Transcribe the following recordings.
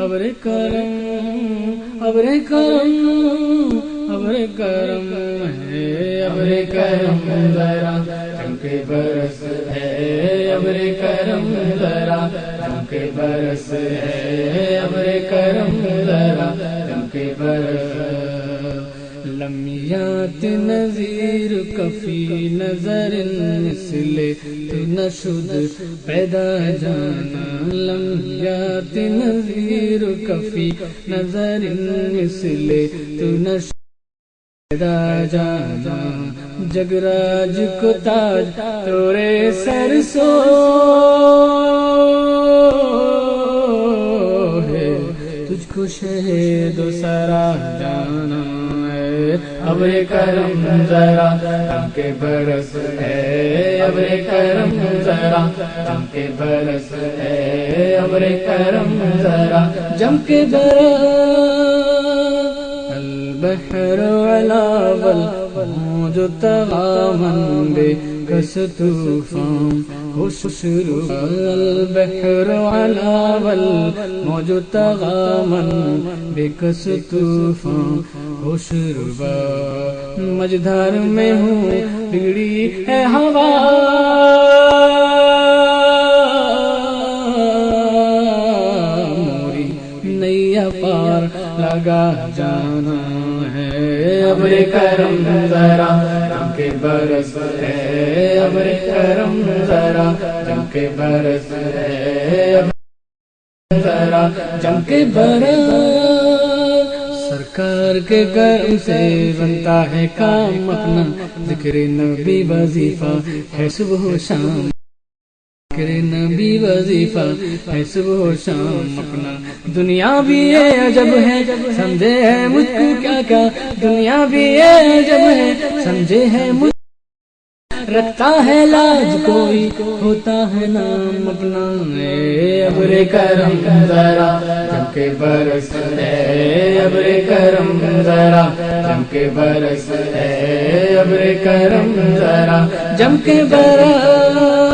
ابر کرم ابر کرم ابر کرم ہے ابر کرم ذرا جم کے برس ہے ابر کرم ذرا جم کے برس ہے ابر کرم ذرا جم کے برس لمیات نظیر کفی نظر مثل تو نشد پیدا جانا لمیات نظیر کفی نظر مثل تو نشد پیدا جانا جگراج کو تاج تورے سر سو ہے تجھ کو شہید و سرا جانا ابر کرم ذرا جم کے برس ہے ابر کرم ذرا جم کے برس ہے ابر کرم ذرا جم کے برس البحر علا والموج تغامن بکس طوفان خشربا البحر علا والموج تغامن بکس طوفان خشربا مجدھر میں ہوں بگڑی ہے ہوا موری نیا پار لگا جانا ہے ابر کرم ذرا جم کے برس ہے ابر کرم ذرا جم کے برس ہے ذرا جم کے برس سرکار کے کرم سے بنتا ہے کام اپنا ذکر نبی وظیفہ ہے صبح و شام ذکر نبی وظیفہ ہے صبح و شام اپنا دنیا بھی ہے عجب ہے سمجھے ہے مجھ کو کیا کیا دنیا بھی ہے عجب ہے سمجھے ہے مجھ رکھتا ہے لاج کوئی ہوتا ہے نام اپنا ابر کرم ذرا جم کے برس ہے ابر کرم ذرا جم کے برس ہے ابر کرم ذرا جم کے برس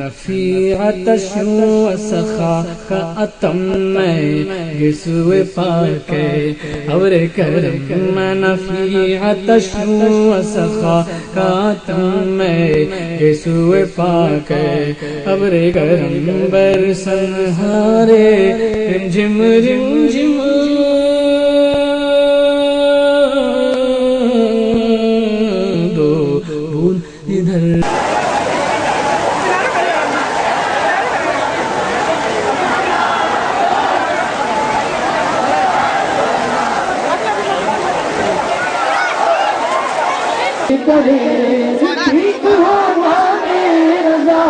فی عطش و سخا کا اتم میں یسوع پاک ابر کرم فی عطش و سخا کا اتم میں یسوع پاک ابر کرم برسن ہارے رمجھم رمجھم دو بوند ادھر ٹھیک ہماری رضا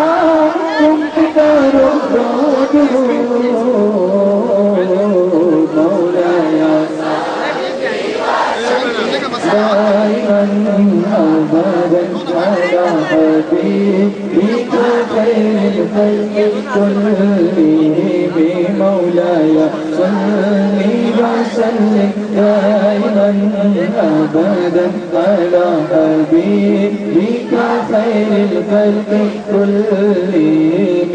تم کرو مولایا دائماً ابداً على حبيبك خير الخلق كلهم مولاي صل وسلم دائما ابدا على حبيبك خير الخلق كلهم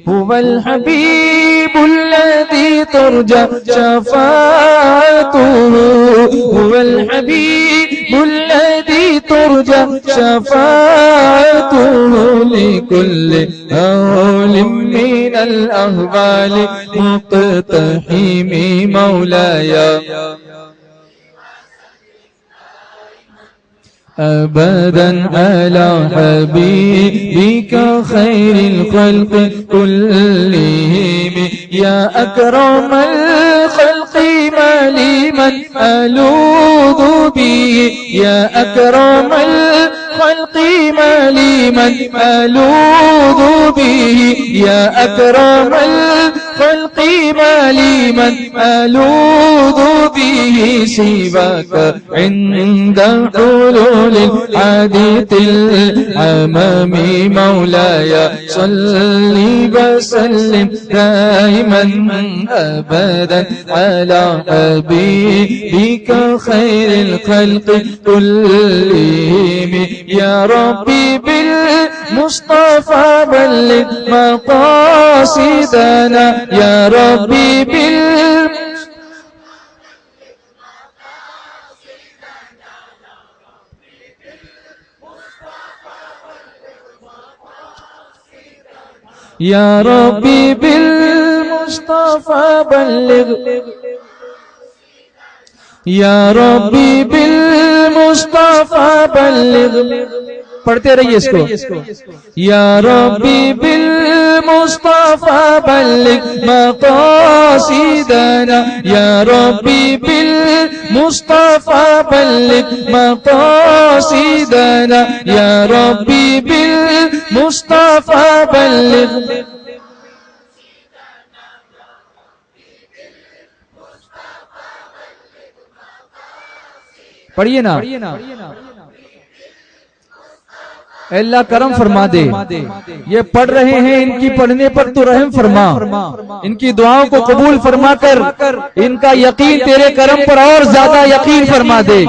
هو الحبيب الذي ترجى شفاعته هو الحبيب الذي ترجى شفاعته لكل هول من الأهوال مقتحم مولاي أبدا على حبيبك خير الخلق كلهم يا أكرم الخلق ما لي من ألوذ به يا أكرم الخلق ما لي من ألوذ به يا أكرم الخلق ما لي من ألوذ به سواك عند حلول الحادث العمام مولاي صل وسلم دائما أبدا على حبيبك خير الخلق كلهم يا ربي بالمصطفى بلغ مقاصدنا يا ربي يا ربي بالمصطفى بلغ يا ربي بالمصطفى بلغ پڑھتے رہیے اس کو یا ربی بالمصطفى بلغ مقاصدنا یا ربی بالمصطفى بلغ مقاصدنا یا ربی بالمصطفى بلغ پڑھیے نا اللہ کرم فرما دے یہ پڑھ رہے ہیں ان کی پڑھنے پر تو رحم فرما ان کی دعاؤں کو قبول فرما کر ان کا یقین تیرے کرم پر اور زیادہ یقین فرما دے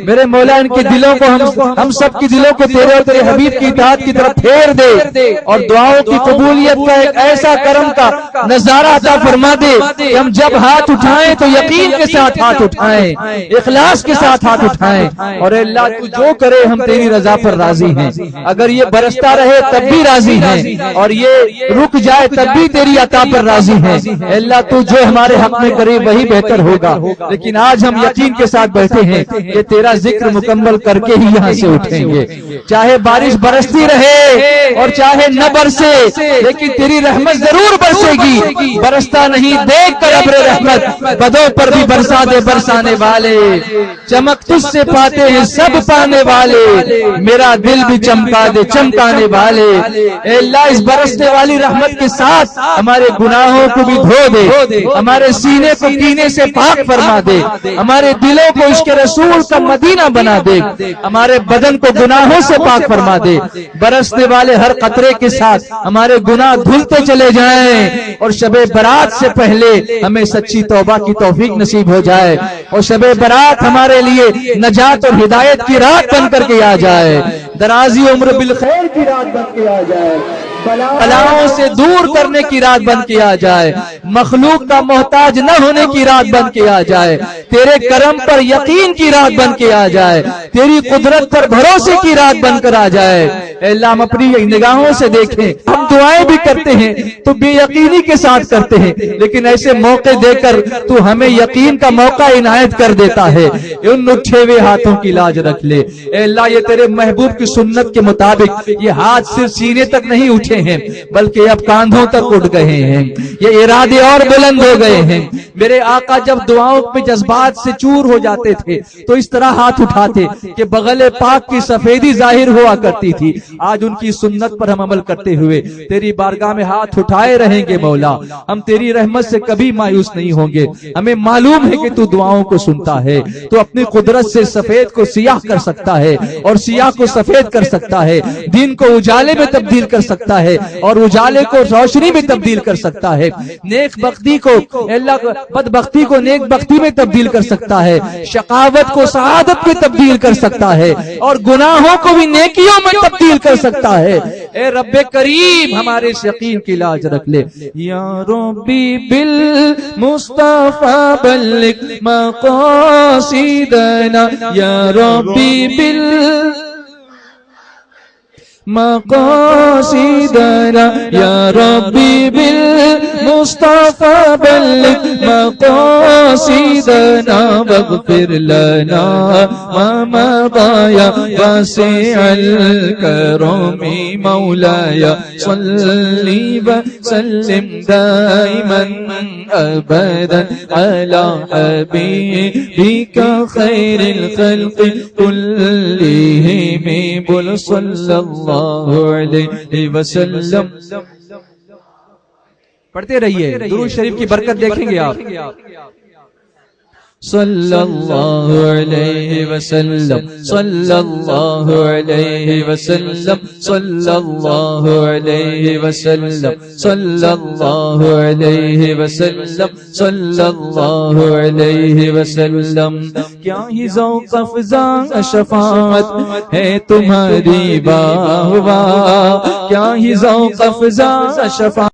میرے مولا ان کے دلوں کو ہم سب کی دلوں کو تیرے اور تیرے حبیب کی اطاعت کی طرف پھیر دے اور دعاؤں کی قبولیت کا ایک ایسا کرم کا نظارہ عطا فرما دے کہ ہم جب ہاتھ اٹھائیں تو یقین کے ساتھ ہاتھ اٹھائیں اخلاص کے ساتھ ہاتھ اٹھائیں اور اللہ تو جو کرے ہم تیری رضا پر راضی ہیں اگر یہ برستا رہے تب بھی راضی ہیں اور یہ رک جائے تب بھی تیری عطا پر راضی ہیں اللہ تو جو ہمارے حق میں کرے وہی بہتر ہوگا لیکن آج ہم یقین کے ساتھ بیٹھے ہیں کہ تیرا ذکر مکمل کر کے ہی یہاں سے اٹھیں گے چاہے بارش برستی رہے اور چاہے نہ برسے لیکن تیری رحمت ضرور برسے گی برستا نہیں دیکھ کر ابر رحمت بدوں پر بھی برسا دے برسانے والے چمک تجھ سے پاتے ہیں سب پانے والے میرا دل بھی چمکا دے چمکانے والے اے اللہ اس برسنے والی رحمت کے ساتھ ہمارے گناہوں کو بھی دھو دے ہمارے سینے کو کینے سے پاک فرما دے ہمارے دلوں کو عشق رسول کا مدینہ بنا دے ہمارے بدن کو گناہوں سے پاک فرما دے برسنے والے ہر قطرے کے ساتھ ہمارے گناہ دھلتے چلے جائیں اور شب برات سے پہلے ہمیں سچی توبہ کی توفیق نصیب ہو جائے اور شب برات ہمارے لیے نجات اور ہدایت کی رات بن کر کے آ جائے درازی عمر بالخیر کی رات بن کے آ جائے بلاؤں سے دور کرنے کی رات بن کے آ جائے مخلوق کا محتاج نہ ہونے کی رات بن کے آ جائے تیرے کرم پر یقین کی رات بن کے آ جائے تیری قدرت پر بھروسے کی رات بن کر آ جائے اے اللہ ہم اپنی نگاہوں سے دیکھیں ہم دعائیں بھی کرتے ہیں تو بے یقینی کے ساتھ کرتے ہیں لیکن ایسے موقع دے کر تو ہمیں یقین کا موقع عنایت کر دیتا ہے ان اٹھے ہوئے ہاتھوں کی لاج رکھ لے اے اللہ یہ تیرے محبوب کی سنت کے مطابق یہ ہاتھ صرف سینے تک نہیں اٹھے ہیں بلکہ اب کاندھوں تک اٹھ گئے ہیں یہ ارادے اور بلند ہو گئے ہیں میرے آقا جب دعاؤں میں جذبات سے چور ہو جاتے تھے تو اس طرح ہاتھ اٹھاتے کہ بغل پاک کی سفیدی ظاہر ہوا کرتی تھی آج ان کی سنت پر ہم عمل کرتے ہوئے تیری بارگاہ میں ہاتھ اٹھائے رہیں گے مولا ہم تیری رحمت سے کبھی مایوس نہیں ہوں گے ہمیں معلوم ہے کہ تو دعاؤں کو سنتا ہے تو اپنی قدرت سے سفید کو سیاہ کر سکتا ہے اور سیاہ کو سفید کر سکتا ہے دین کو اجالے میں تبدیل کر سکتا ہے اور اجالے کو روشنی میں تبدیل کر سکتا ہے نیک بختی کو اللہ بدبختی کو نیک بختی میں تبدیل کر سکتا ہے شقاوت کو سعادت میں تبدیل کر سکتا ہے اور گناہوں کو بھی نیکیوں میں تبدیل کر سکتا ہے اے رب کریم ہمارے اس یقین کی لاج رکھ لے یا ربی بالمصطفى بلغ مقاصدنا یا ربی مقاصدنا یا ربی بالمصطفى بلغ مقاصدنا واغفر لنا ما مضى يا واسع الكرم مولاي صل وسلم دائما ابدا على حبيبك خير الخلق كلهم بل صلى الله علیہ وسلم پڑھتے رہیے درود شریف کی برکت دیکھیں گے آپ صلی اللہ علیہ وسلم صلی اللہ علیہ وسلم صلی اللہ علیہ وسلم صلی اللہ علیہ وسلم صلی اللہ علیہ وسلم کیا ہی ذوق افزا شفاعت ہے تمہاری باہوا کیا ہی ذوق افزا شفاعت